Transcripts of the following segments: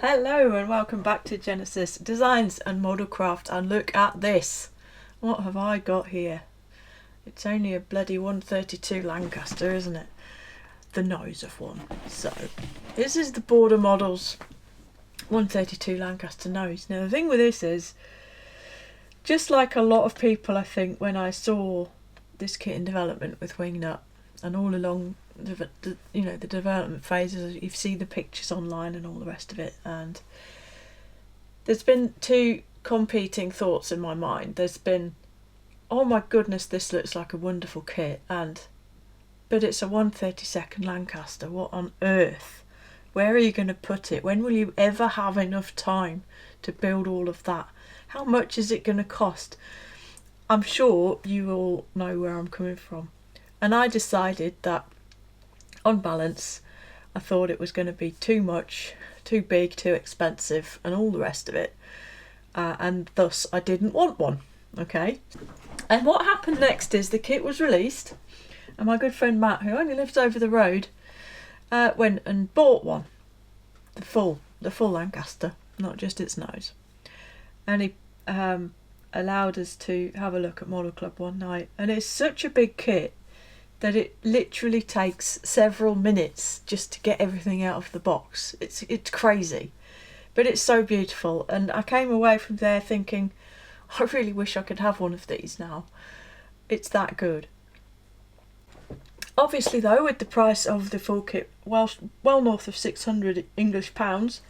Hello and welcome back to Genesis Designs and Modelcraft, and look at this. What have I got here? It's only a bloody 132 Lancaster, isn't it? The nose of one. So this is the Border Models 132 Lancaster nose. Now the thing with this is, just like a lot of people, I think, when I saw this kit in development with Wingnut and all along the development phases, you see the pictures online and all the rest of it, and there's been two competing thoughts in my mind. There's been, oh my goodness, this looks like a wonderful kit, but it's a 132nd Lancaster. What on earth? Where are you going to put it? When will you ever have enough time to build all of that? How much is it going to cost? I'm sure you all know where I'm coming from. And I decided that, on balance, I thought it was going to be too much, too big, too expensive, and all the rest of it. And thus, I didn't want one. Okay? And what happened next is the kit was released, and my good friend Matt, who only lives over the road, went and bought one. The full Lancaster, not just its nose. And he allowed us to have a look at Model Club one night. And it's such a big kit that it literally takes several minutes just to get everything out of the box. It's crazy, but it's so beautiful. And I came away from there thinking, I really wish I could have one of these now. It's that good. Obviously though, with the price of the full kit, well north of 600 English pounds,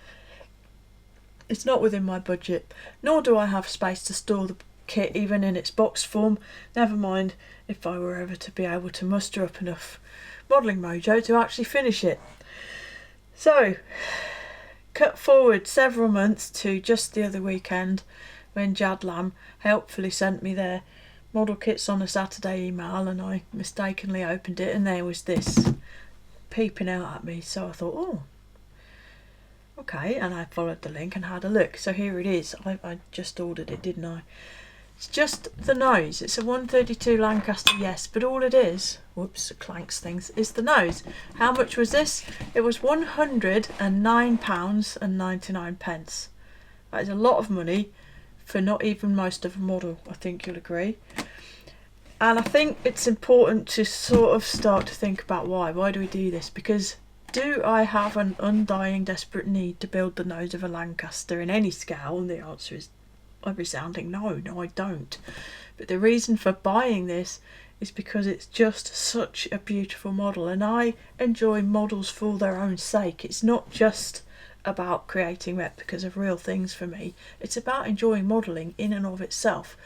it's not within my budget, nor do I have space to store the kit even in its box form, never mind if I were ever to be able to muster up enough modelling mojo to actually finish it. So, cut forward several months to just the other weekend when Jad Lamb helpfully sent me their model kits on a Saturday email, and I mistakenly opened it and there was this peeping out at me. So I thought, oh, okay, and I followed the link and had a look. So here it is. I just ordered it, didn't I? It's just the nose. It's a 132 Lancaster, yes, but all it is, whoops, it clanks things, is the nose. How much was this? It was £109.99. That is a lot of money for not even most of a model, I think you'll agree. And I think it's important to sort of start to think about why. Why do we do this? Because do I have an undying, desperate need to build the nose of a Lancaster in any scale? And the answer is a resounding no, I don't. But the reason for buying this is because it's just such a beautiful model, and I enjoy models for their own sake. It's not just about creating replicas of real things for me, it's about enjoying modelling in and of itself.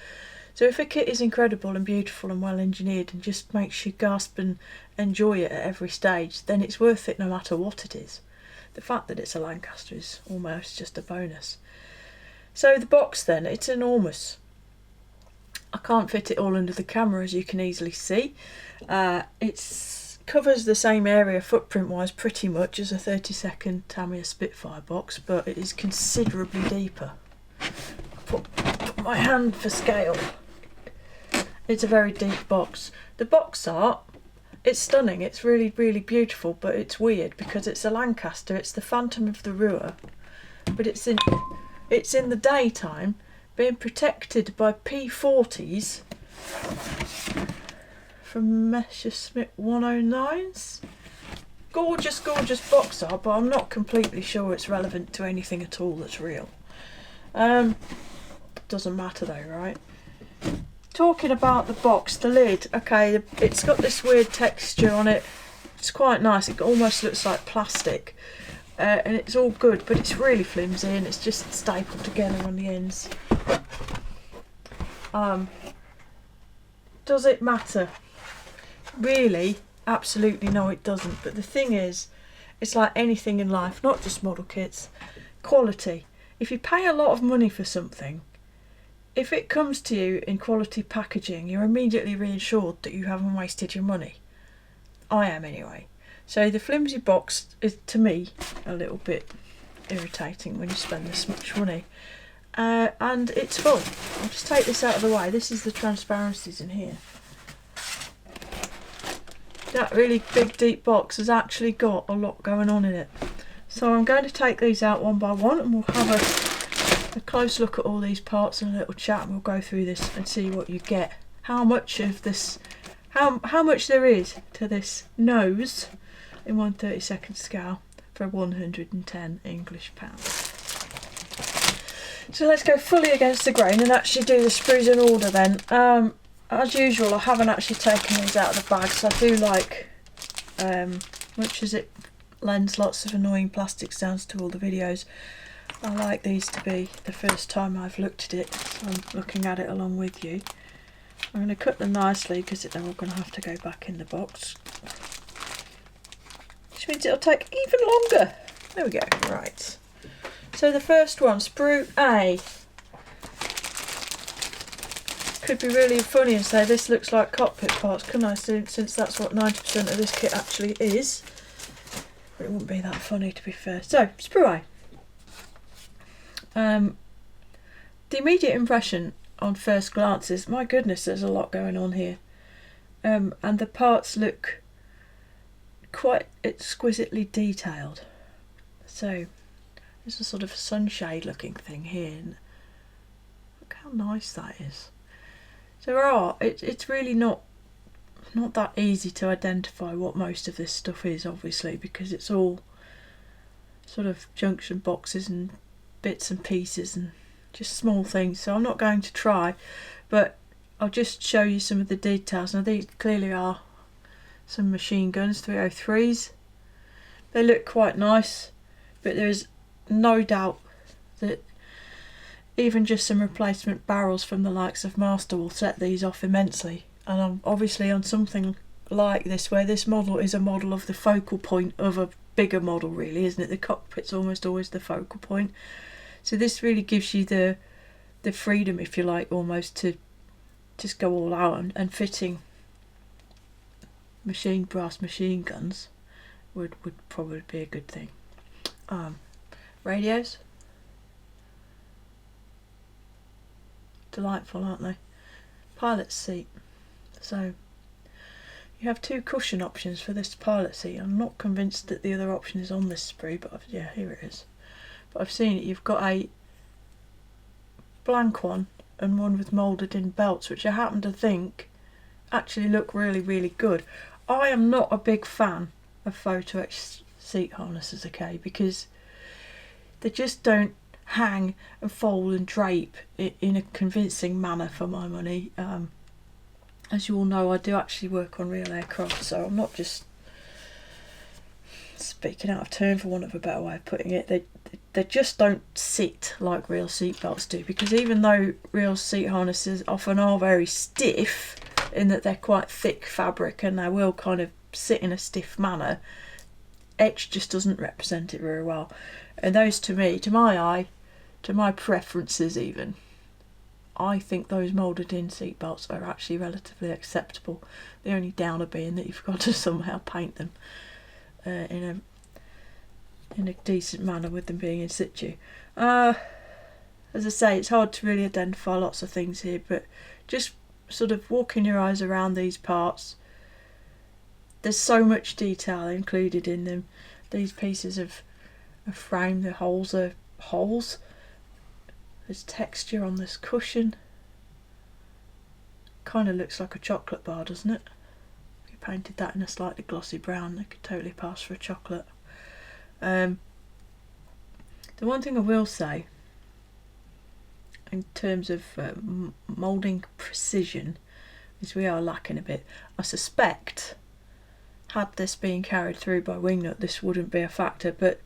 So if a kit is incredible and beautiful and well engineered and just makes you gasp and enjoy it at every stage, then it's worth it no matter what it is. The fact that it's a Lancaster is almost just a bonus. So the box then, it's enormous. I can't fit it all under the camera, as you can easily see. It covers the same area footprint wise pretty much as a 32nd Tamiya Spitfire box, but it is considerably deeper. Put my hand for scale. It's a very deep box. The box art, it's stunning, it's really, really beautiful, but it's weird because it's a Lancaster, it's the Phantom of the Ruhr, but it's in the daytime, being protected by P40s from Messerschmitt 109s. Gorgeous, gorgeous box art, but I'm not completely sure it's relevant to anything at all that's real. Doesn't matter though, right? Talking about the box, the lid, okay, it's got this weird texture on it. It's quite nice, it almost looks like plastic. And it's all good, but it's really flimsy and it's just stapled together on the ends. Does it matter? Really? Absolutely no, it doesn't. But the thing is, it's like anything in life, not just model kits, quality. If you pay a lot of money for something, if it comes to you in quality packaging, you're immediately reassured that you haven't wasted your money. I am anyway. So the flimsy box is, to me, a little bit irritating when you spend this much money. And it's full. I'll just take this out of the way. This is the transparencies in here. That really big deep box has actually got a lot going on in it. So I'm going to take these out one by one, and we'll have a close look at all these parts and a little chat, and we'll go through this and see what you get. How much of this, how much there is to this nose in 1/32 scale for 110 English pounds. So let's go fully against the grain and actually do the sprues in order then. As usual, I haven't actually taken these out of the bag, so I do like, much as it lends lots of annoying plastic sounds to all the videos, I like these to be the first time I've looked at it, so I'm looking at it along with you. I'm going to cut them nicely because they're all going to have to go back in the box, which means it'll take even longer. There we go. Right. So the first one, sprue A. Could be really funny and say this looks like cockpit parts, couldn't I? Since that's what 90% of this kit actually is. But it wouldn't be that funny, to be fair. So, sprue A. The immediate impression on first glance is, my goodness, there's a lot going on here. And the parts look quite exquisitely detailed. So, there's a sort of sunshade looking thing here. And look how nice that is. So it's really not that easy to identify what most of this stuff is, obviously, because it's all sort of junction boxes and bits and pieces and just small things. So I'm not going to try, but I'll just show you some of the details. Now these clearly are some machine guns, 303s. They look quite nice, but there's no doubt that even just some replacement barrels from the likes of Master will set these off immensely. And obviously on something like this, where this model is a model of the focal point of a bigger model, really, isn't it? The cockpit's almost always the focal point. So this really gives you the freedom, if you like, almost to just go all out, and fitting brass machine guns would probably be a good thing. Radios. Delightful, aren't they? Pilot's seat. So you have two cushion options for this pilot seat. I'm not convinced that the other option is on this sprue, but yeah, here it is. But I've seen it. You've got a blank one and one with moulded in belts, which I happen to think actually look really, really good. I am not a big fan of photo etched seat harnesses, okay, because they just don't hang and fold and drape in a convincing manner for my money. As you all know, I do actually work on real aircraft, so I'm not just speaking out of turn, for want of a better way of putting it. They just don't sit like real seat belts do, because even though real seat harnesses often are very stiff in that they're quite thick fabric and they will kind of sit in a stiff manner, etch just doesn't represent it very well. And those, to me, to my eye, to my preferences even, I think those moulded in seat belts are actually relatively acceptable. The only downer being that you've got to somehow paint them in a decent manner with them being in situ. As I say, it's hard to really identify lots of things here, but just sort of walking your eyes around these parts, there's so much detail included in them. These pieces of frame, the holes are holes. There's texture on this cushion. Kind of looks like a chocolate bar, doesn't it? If you painted that in a slightly glossy brown, they could totally pass for a chocolate. The one thing I will say, in terms of moulding precision, is we are lacking a bit. I suspect, had this been carried through by Wingnut, this wouldn't be a factor, but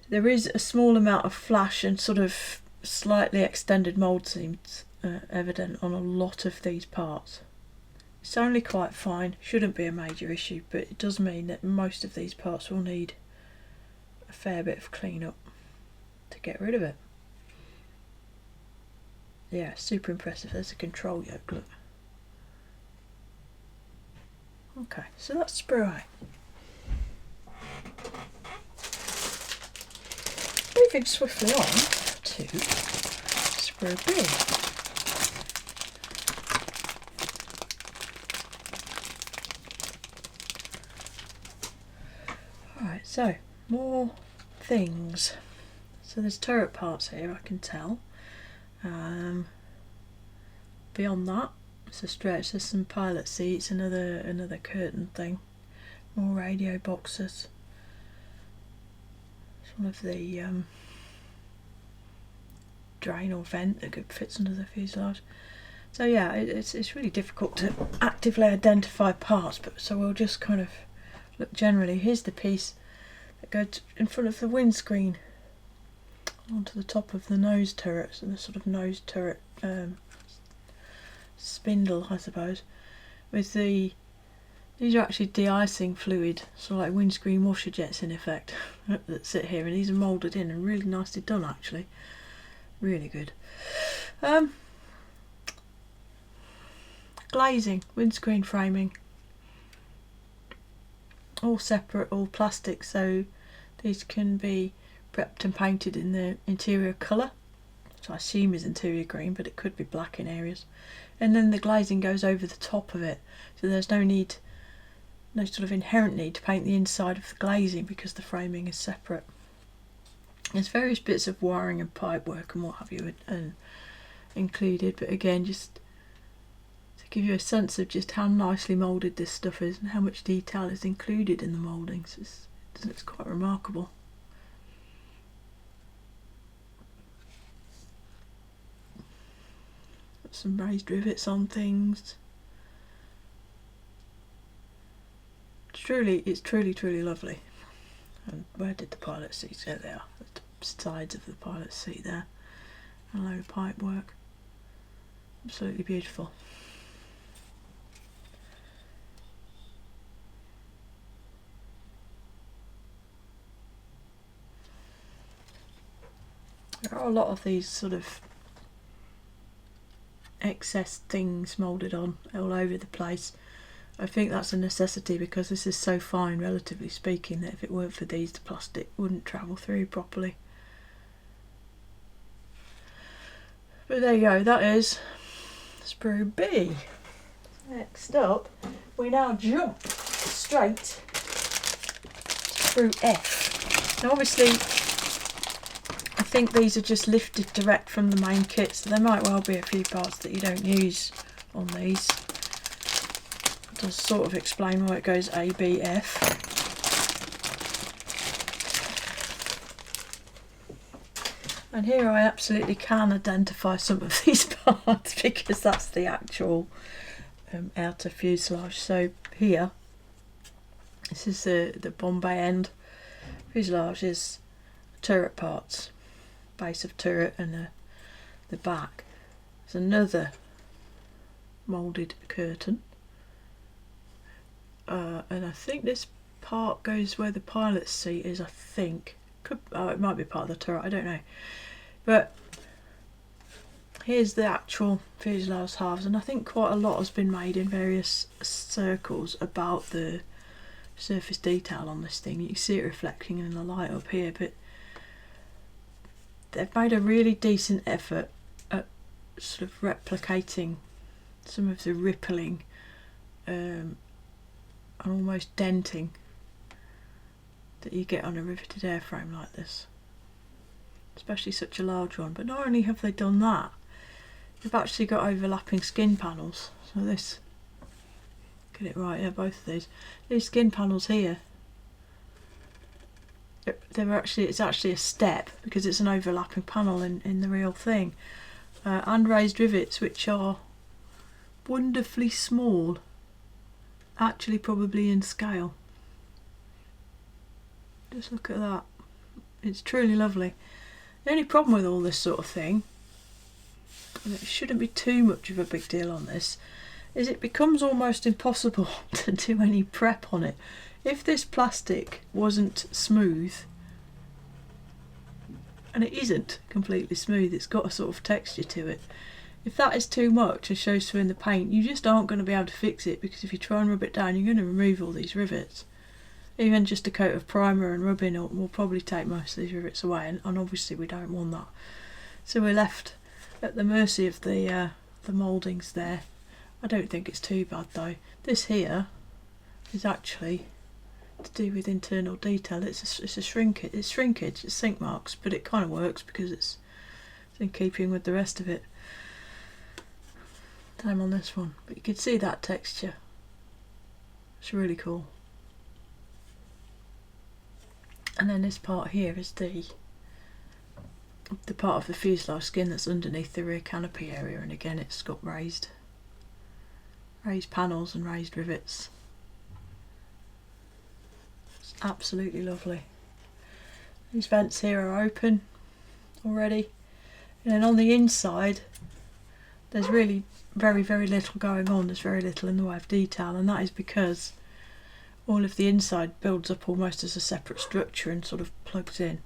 there is a small amount of flash and sort of slightly extended mould seams evident on a lot of these parts. It's only quite fine, shouldn't be a major issue, but it does mean that most of these parts will need a fair bit of clean up to get rid of it. Yeah, super impressive. There's a control yoke, look. Okay, so that's sprue A. Moving swiftly on to sprue B. Alright, so more things. So there's turret parts here, I can tell. Beyond that, it's a stretch. There's some pilot seats, another curtain thing, more radio boxes. It's one of the drain or vent that fits under the fuselage. So yeah, it's really difficult to actively identify parts, but so we'll just kind of look generally. Here's the piece that goes in front of the windscreen onto the top of the nose turret, so the sort of nose turret spindle, I suppose, with these are actually de-icing fluid, sort of like windscreen washer jets in effect, that sit here, and these are moulded in and really nicely done actually, really good. Glazing, windscreen framing, all separate, all plastic, so these can be prepped and painted in the interior colour, which I assume is interior green, but it could be black in areas. And then the glazing goes over the top of it, so there's no sort of inherent need to paint the inside of the glazing because the framing is separate. There's various bits of wiring and pipe work and what have you included, but again, just to give you a sense of just how nicely moulded this stuff is and how much detail is included in the mouldings. It's quite remarkable. Got some raised rivets on things. It's truly lovely. And where did the pilot seats go? There, the sides of the pilot seat there. A load of pipe work. Absolutely beautiful. There are a lot of these sort of excess things moulded on all over the place. I think that's a necessity because this is so fine, relatively speaking, that if it weren't for these, the plastic wouldn't travel through properly. But there you go, that is sprue B. Next up, we now jump straight to sprue F. Now obviously, I think these are just lifted direct from the main kit, so there might well be a few parts that you don't use on these. It does sort of explain why it goes A, B, F. And here I absolutely can identify some of these parts because that's the actual outer fuselage. So here, this is the Bombay end. Fuselage is turret parts, base of turret and the back. There's another moulded curtain. And I think this part goes where the pilot's seat is, I think. It might be part of the turret, I don't know. But here's the actual fuselage halves, and I think quite a lot has been made in various circles about the surface detail on this thing. You can see it reflecting in the light up here, but they've made a really decent effort at sort of replicating some of the rippling and almost denting that you get on a riveted airframe like this, especially such a large one. But not only have they done that, they've actually got overlapping skin panels. So this, get it right, yeah, both of these skin panels here, it's actually a step because it's an overlapping panel in the real thing, and raised rivets which are wonderfully small, actually probably in scale. Just look at that, it's truly lovely. The only problem with all this sort of thing, and it shouldn't be too much of a big deal on this, is it becomes almost impossible to do any prep on it. If this plastic wasn't smooth, and it isn't completely smooth, it's got a sort of texture to it, if that is too much and shows through in the paint, you just aren't going to be able to fix it, because if you try and rub it down, you're going to remove all these rivets. Even just a coat of primer and rubbing it will probably take most of these rivets away, and obviously we don't want that. So we're left at the mercy of the mouldings there. I don't think it's too bad though. This here is actually to do with internal detail. It's shrinkage, it's sink marks, but it kind of works because it's in keeping with the rest of it. Same on this one, but you can see that texture. It's really cool. And then this part here is the part of the fuselage skin that's underneath the rear canopy area, and again it's got raised panels and raised rivets. It's absolutely lovely. These vents here are open already, and then on the inside there's really very little going on. There's very little in the way of detail, and that is because all of the inside builds up almost as a separate structure and sort of plugs in.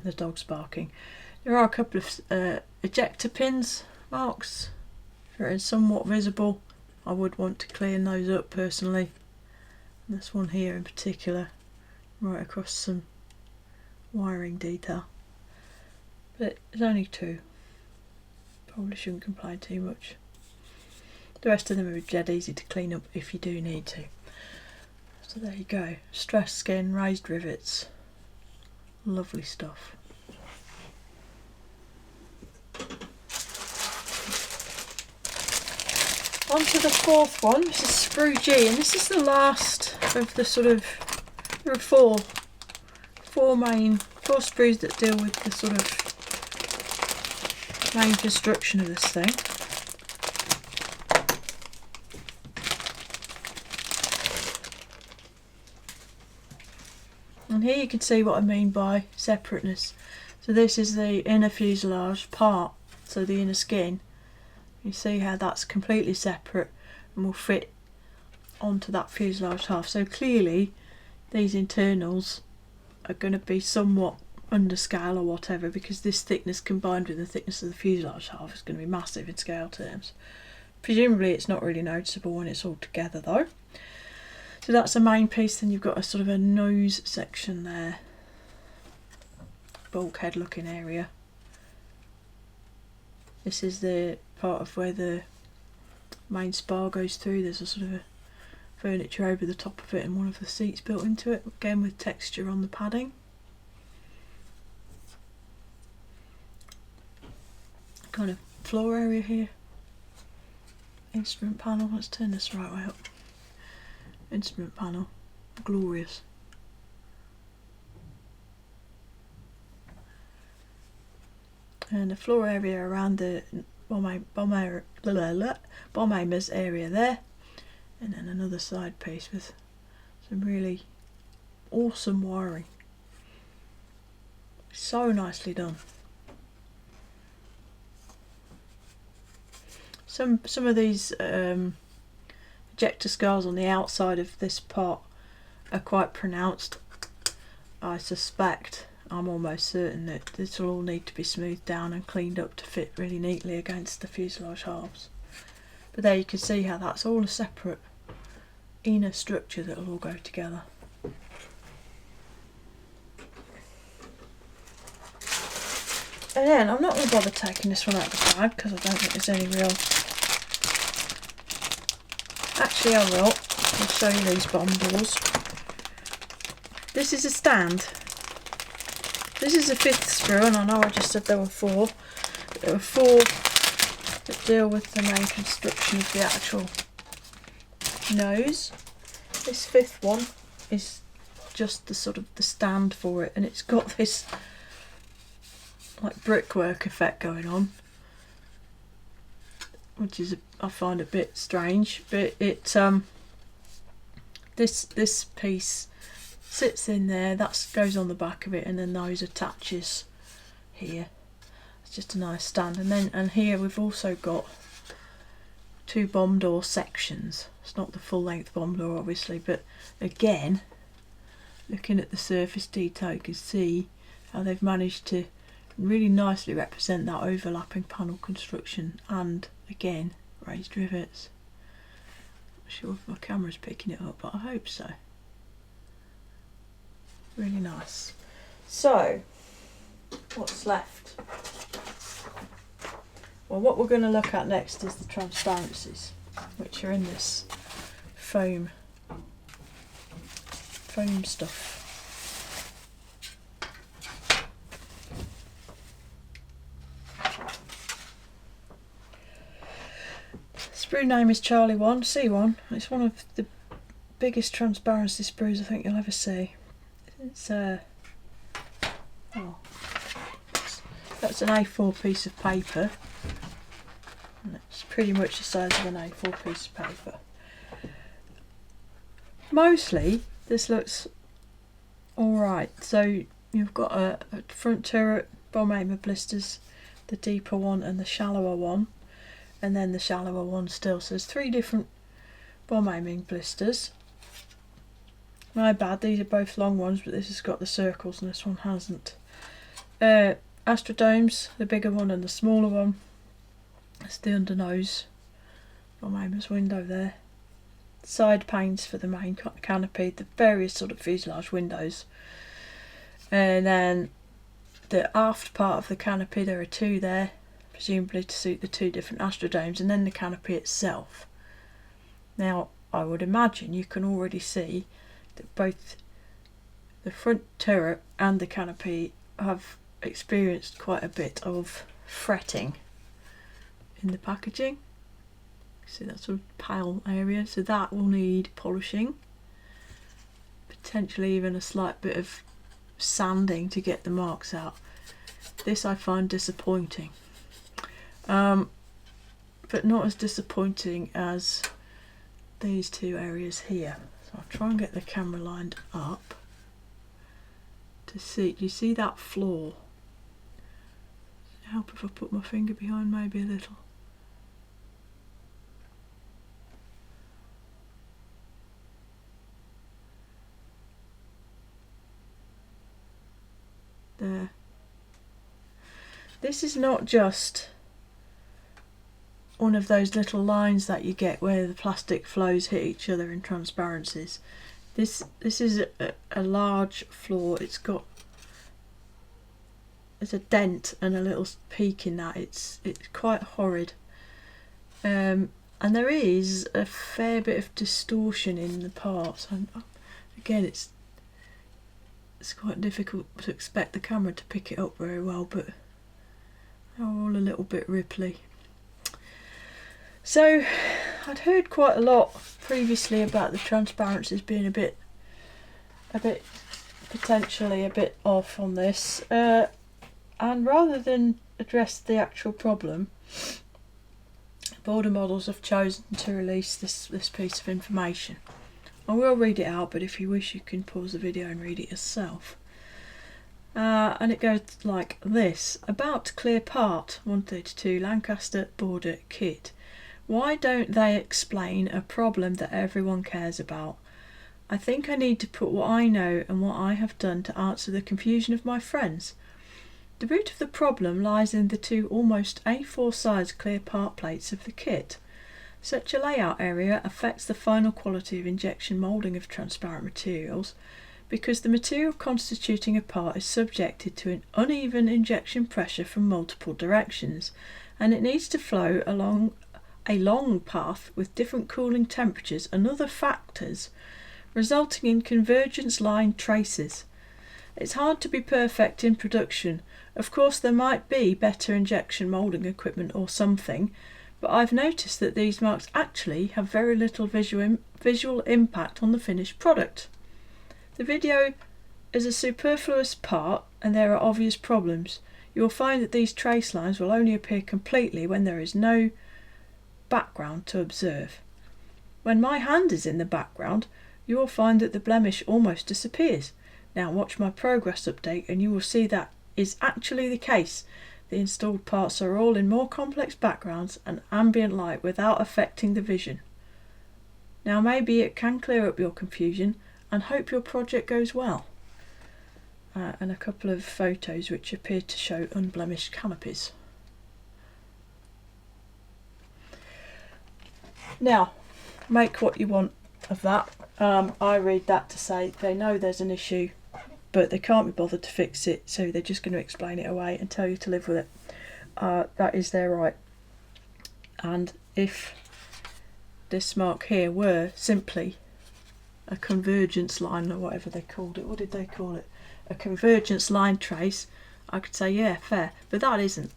The dog's barking. There are a couple of ejector pins marks that are somewhat visible. I would want to clean those up personally. And this one here in particular, right across some wiring detail. But there's only two. Probably shouldn't complain too much. The rest of them are dead easy to clean up if you do need to. So there you go. Stressed skin, raised rivets. Lovely stuff. On to the fourth one. This is sprue G, and this is the last of the sort of, there are four sprues that deal with the sort of main construction of this thing. And here you can see what I mean by separateness. So this is the inner fuselage part, so the inner skin. You see how that's completely separate and will fit onto that fuselage half. So clearly these internals are going to be somewhat under scale or whatever, because this thickness combined with the thickness of the fuselage half is going to be massive in scale terms. Presumably it's not really noticeable when it's all together though. So that's the main piece. Then you've got a sort of a nose section there, bulkhead looking area. This is the part of where the main spar goes through. There's a sort of a furniture over the top of it and one of the seats built into it, again with texture on the padding. Kind of floor area here. Instrument panel, let's turn this the right way up. Instrument panel, glorious. And the floor area around the bomb aimers area there, and then another side piece with some really awesome wiring. So nicely done. Some of these ejector scars on the outside of this part are quite pronounced. I suspect, I'm almost certain, that this will all need to be smoothed down and cleaned up to fit really neatly against the fuselage halves. But there you can see how that's all a separate inner structure that will all go together. And then I'm not going to bother taking this one out of the bag because I don't think there's any real... Actually I will. I'll show you these bomb doors. This is a stand. This is the fifth sprue, and I know I just said there were four. But there were four that deal with the main construction of the actual nose. This fifth one is just the sort of the stand for it, and it's got this like brickwork effect going on, which is I find a bit strange, but it this piece sits in there, that goes on the back of it, and then those attaches here. It's just a nice stand. And here we've also got two bomb door sections. It's not the full length bomb door obviously, but again, looking at the surface detail, you can see how they've managed to really nicely represent that overlapping panel construction, and again raised rivets. Not sure if my camera's picking it up, but I hope so. Really nice. So, what's left? Well, what we're going to look at next is the transparencies, which are in this foam foam stuff. Sprue name is Charlie 1, C1. It's one of the biggest transparency sprues I think you'll ever see. It's oh, that's an A4 piece of paper. And it's pretty much the size of an A4 piece of paper. Mostly this looks alright. So you've got a front turret, bomb aimer blisters, the deeper one and the shallower one, and then the shallower one still. So there's 3 different bomb aiming blisters. My bad, these are both long ones, but this has got the circles and this one hasn't. Astrodomes, the bigger one and the smaller one. That's the undernose bomb aimer's window there. Side panes for the main canopy, the various sort of fuselage windows. And then the aft part of the canopy, there are 2 there, presumably to suit the 2 different astrodomes, and then the canopy itself. Now, I would imagine you can already see that both the front turret and the canopy have experienced quite a bit of fretting in the packaging. See that sort of pale area, so that will need polishing, potentially even a slight bit of sanding to get the marks out. This I find disappointing, but not as disappointing as these 2 areas here. So I'll try and get the camera lined up to see. Do you see that flaw? Does it help if I put my finger behind maybe a little? There. This is not just one of those little lines that you get where the plastic flows hit each other in transparencies. This is a large flaw. There's a dent and a little peak in that. It's quite horrid. And there is a fair bit of distortion in the parts. And again, it's quite difficult to expect the camera to pick it up very well, but they're all a little bit ripply. So I'd heard quite a lot previously about the transparencies being a bit potentially a bit off on this, and rather than address the actual problem, Border Models have chosen to release this piece of information. I will read it out, but if you wish you can pause the video and read it yourself. And it goes like this. About clear part 132 Lancaster border kit. Why don't they explain a problem that everyone cares about? I think I need to put what I know and what I have done to answer the confusion of my friends. The root of the problem lies in the 2 almost A4 size clear part plates of the kit. Such a layout area affects the final quality of injection moulding of transparent materials because the material constituting a part is subjected to an uneven injection pressure from multiple directions, and it needs to flow along a long path with different cooling temperatures and other factors, resulting in convergence line traces. It's hard to be perfect in production. Of course, there might be better injection moulding equipment or something, but I've noticed that these marks actually have very little visual impact on the finished product. The video is a superfluous part and there are obvious problems. You will find that these trace lines will only appear completely when there is no background to observe. When my hand is in the background, you will find that the blemish almost disappears. Now watch my progress update and you will see that is actually the case. The installed parts are all in more complex backgrounds and ambient light without affecting the vision. Now maybe it can clear up your confusion and hope your project goes well. And a couple of photos which appear to show unblemished canopies. Now, make what you want of that. I read that to say they know there's an issue, but they can't be bothered to fix it, so they're just going to explain it away and tell you to live with it. That is their right. And if this mark here were simply a convergence line or whatever they called it. What did they call it? A convergence line trace. I could say, yeah, fair, but that isn't.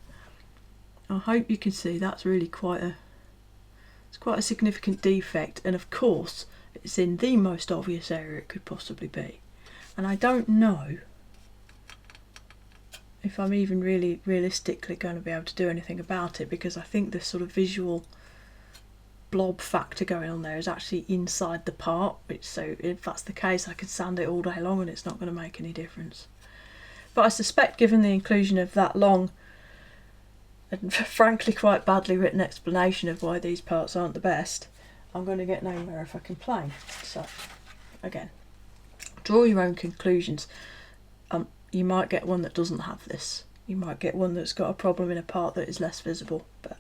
I hope you can see that's really quite a significant defect, and of course it's in the most obvious area it could possibly be. And I don't know if I'm even really realistically going to be able to do anything about it, because I think the sort of visual blob factor going on there is actually inside the part, which, so if that's the case, I could sand it all day long and it's not going to make any difference. But I suspect, given the inclusion of that long and frankly quite badly written explanation of why these parts aren't the best, I'm going to get nowhere if I complain. So again, draw your own conclusions. You might get one that doesn't have this. You might get one that's got a problem in a part that is less visible. But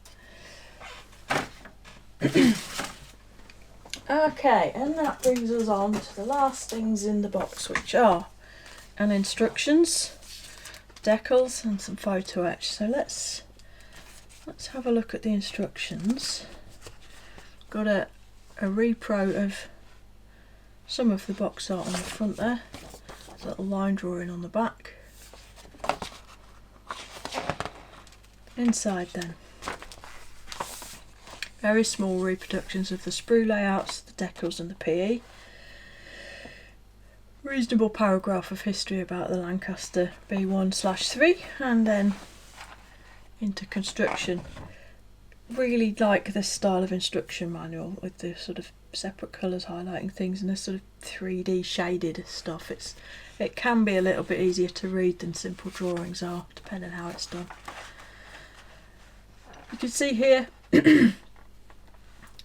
okay, and that brings us on to the last things in the box, which are an instructions, decals, and some photo etch. So let's have a look at the instructions. Got a repro of some of the box art on the front there. There's a little line drawing on the back. Inside then, very small reproductions of the sprue layouts, the decals and the PE. Reasonable paragraph of history about the Lancaster B1/3, and then into construction. Really like this style of instruction manual with the sort of separate colours highlighting things and this sort of 3D shaded stuff. It can be a little bit easier to read than simple drawings are, depending on how it's done. You can see here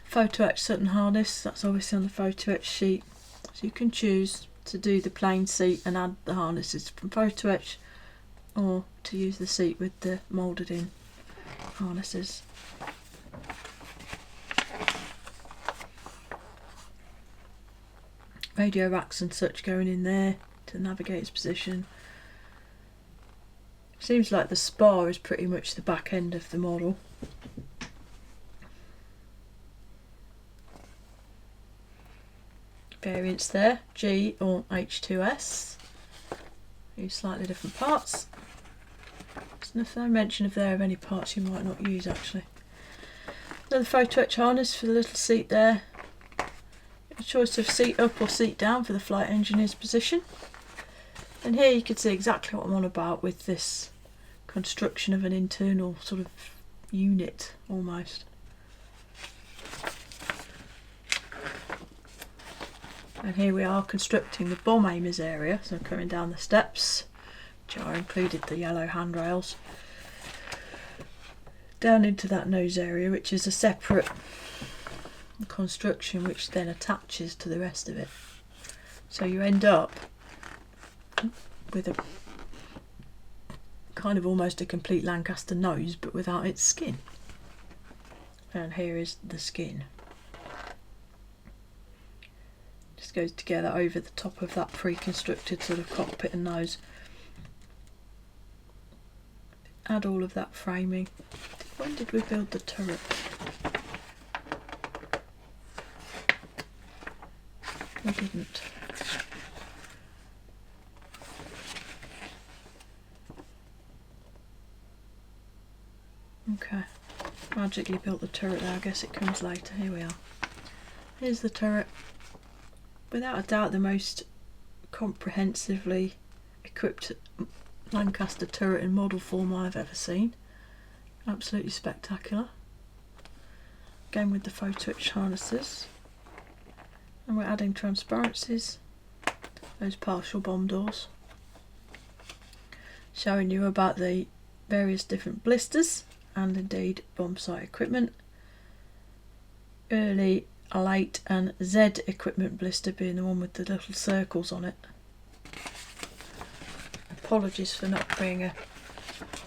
photo etch Sutton harness, that's obviously on the photo etch sheet, so you can choose to do the plain seat and add the harnesses from photo etch, or to use the seat with the moulded in harnesses. Radio racks and such going in there to navigate its position. Seems like the spar is pretty much the back end of the model. Variants there, G or H2S. Use slightly different parts. There's no mention of any parts you might not use actually. Another photo etch harness for the little seat there. A choice of seat up or seat down for the flight engineer's position. And here you can see exactly what I'm on about with this construction of an internal sort of unit almost. And here we are constructing the bomb aimers area, so coming down the steps, which are included the yellow handrails, down into that nose area, which is a separate construction which then attaches to the rest of it. So you end up with a kind of almost a complete Lancaster nose, but without its skin. And here is the skin. Just goes together over the top of that pre-constructed sort of cockpit and nose. Add all of that framing. When did we build the turret? We didn't. Okay, magically built the turret there. I guess it comes later. Here we are. Here's the turret. Without a doubt the most comprehensively equipped Lancaster turret in model form I've ever seen. Absolutely spectacular. Again with the photo etch harnesses. And we're adding transparencies, those partial bomb doors. Showing you about the various different blisters and indeed bomb site equipment. Early, late and Z equipment blister being the one with the little circles on it. Apologies for not being a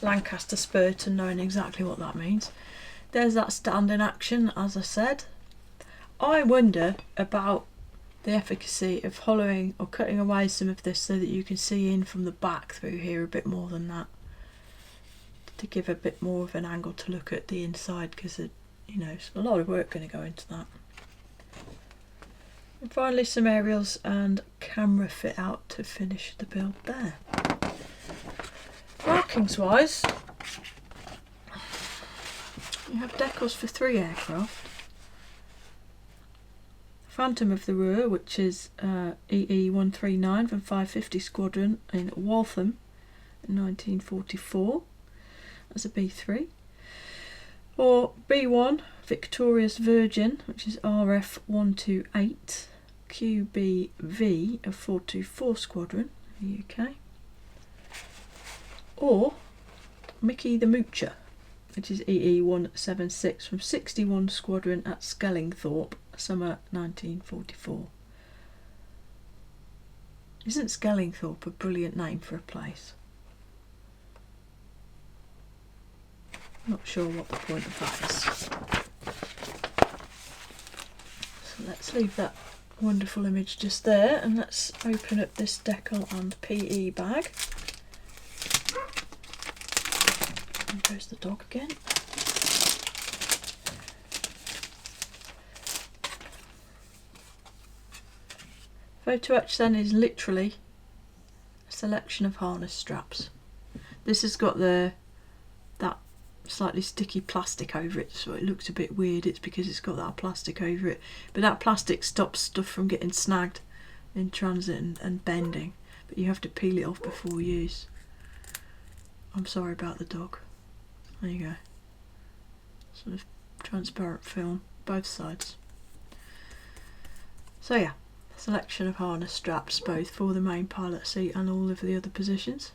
Lancaster spurt and knowing exactly what that means. There's that stand in action, as I said. I wonder about the efficacy of hollowing or cutting away some of this so that you can see in from the back through here a bit more than that, to give a bit more of an angle to look at the inside, because you know, it's a lot of work going to go into that. And finally some aerials and camera fit out to finish the build there. Markings wise, you have decals for 3 aircraft. Phantom of the Ruhr, which is EE-139 from 550 Squadron in Waltham in 1944 as a B3. Or B1, Victorious Virgin, which is RF-128 QBV of 424 Squadron in the UK. Or Mickey the Moocher, which is EE-176 from 61 Squadron at Skellingthorpe, summer 1944. Isn't Skellingthorpe a brilliant name for a place? Not sure what the point of that is. So let's leave that wonderful image just there, and let's open up this decal and PE bag. And there's the dog again. Photo etch then is literally a selection of harness straps. This has got that slightly sticky plastic over it, so it looks a bit weird. It's because it's got that plastic over it, but that plastic stops stuff from getting snagged in transit and bending, but you have to peel it off before use. I'm sorry about the dog. There you go. Sort of transparent film, both sides. So yeah, selection of harness straps both for the main pilot seat and all of the other positions.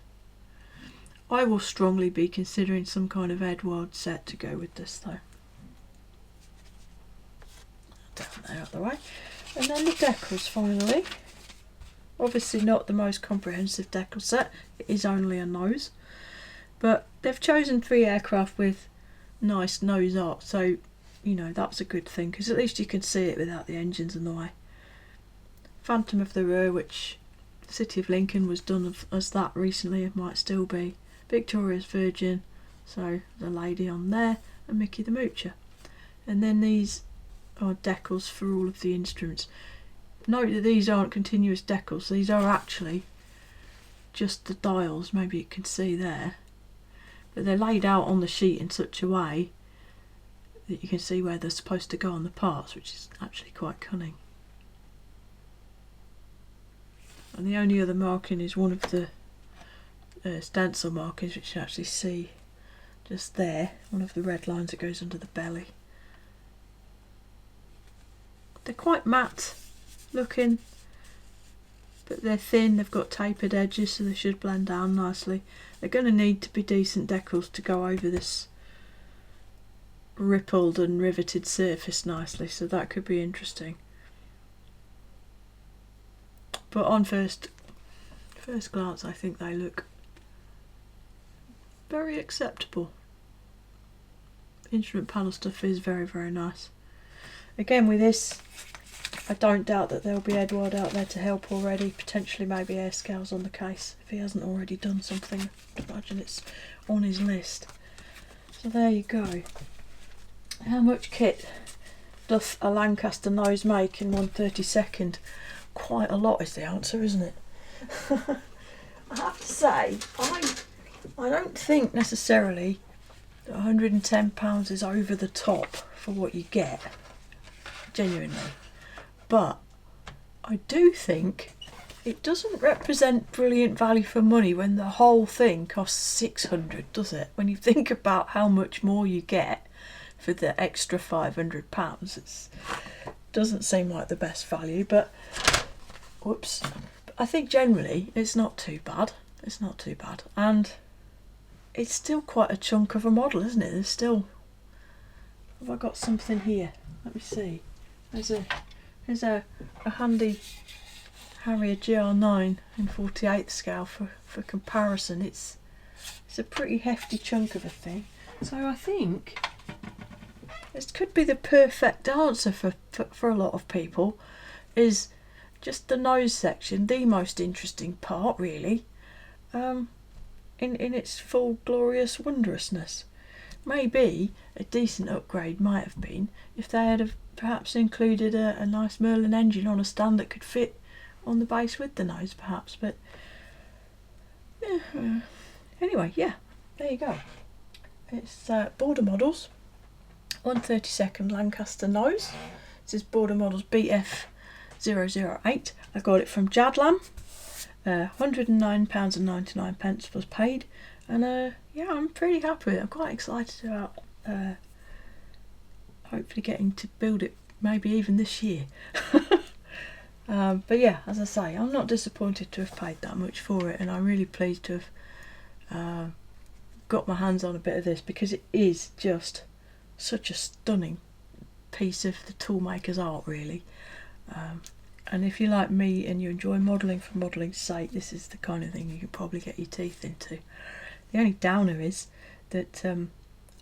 I will strongly be considering some kind of Edward set to go with this though. Down there out of the way. And then the decals finally. Obviously not the most comprehensive decal set, it is only a nose. But they've chosen 3 aircraft with nice nose art, so you know that's a good thing because at least you can see it without the engines in the way. Phantom of the Ruhr, which City of Lincoln was done as that recently, it might still be. Victorious Virgin, so the lady on there, and Mickey the Moocher. And then these are decals for all of the instruments. Note that these aren't continuous decals, these are actually just the dials, maybe you can see there. But they're laid out on the sheet in such a way that you can see where they're supposed to go on the parts, which is actually quite cunning. And the only other marking is one of the stencil markings, which you can actually see just there, one of the red lines that goes under the belly. They're quite matte looking, but they're thin, they've got tapered edges, so they should blend down nicely. They're going to need to be decent decals to go over this rippled and riveted surface nicely, so that could be interesting. But on first glance I think they look very acceptable. Instrument panel stuff is very, very nice. Again with this, I don't doubt that there'll be Edward out there to help already, potentially maybe air scales on the case if he hasn't already done something. I imagine it's on his list. So there you go. How much kit doth a Lancaster nose make in 1/32? Quite a lot is the answer, isn't it? I have to say, I don't think necessarily that £110 is over the top for what you get, genuinely. But I do think it doesn't represent brilliant value for money when the whole thing costs £600, does it? When you think about how much more you get for the extra £500, it doesn't seem like the best value, but whoops. I think generally it's not too bad. It's not too bad. And it's still quite a chunk of a model, isn't it? There's still... Have I got something here? Let me see. There's a handy Harrier GR9 in 48th scale for comparison. It's a pretty hefty chunk of a thing. So I think this could be the perfect answer for a lot of people, is just the nose section, the most interesting part really, in its full glorious wondrousness. maybe a decent upgrade might have been if they had have perhaps included a nice Merlin engine on a stand that could fit on the base with the nose, perhaps. But yeah, anyway, yeah, there you go. It's Border Models 132nd Lancaster nose. This is Border Models BF008. I got it from Jadlam. £109.99 was paid, and yeah, I'm pretty happy with it. I'm quite excited about hopefully getting to build it maybe even this year. But yeah, as I say, I'm not disappointed to have paid that much for it, and I'm really pleased to have got my hands on a bit of this, because it is just such a stunning piece of the toolmaker's art, really. And if you're like me and you enjoy modelling for modelling's sake, this is the kind of thing you can probably get your teeth into. The only downer is that I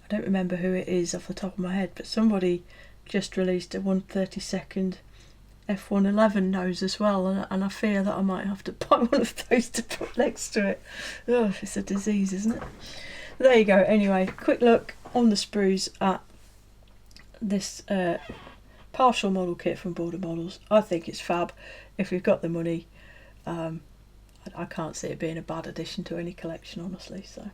don't remember who it is off the top of my head, but somebody just released a 132nd F111 nose as well, and I fear that I might have to buy one of those to put next to it. Oh, it's a disease, isn't it? There you go. Anyway, quick look on the sprues at this partial model kit from Border Models. I think it's fab. If you've got the money, I can't see it being a bad addition to any collection, honestly. So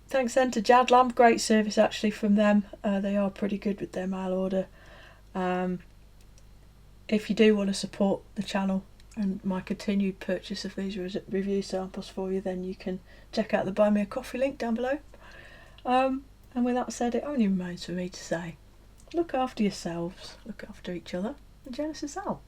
thanks then to Jadlam. Great service actually from them. They are pretty good with their mail order. If you do want to support the channel and my continued purchase of these review samples for you, then you can check out the Buy Me a Coffee link down below. And with that said, it only remains for me to say, look after yourselves, look after each other, and Genesis out.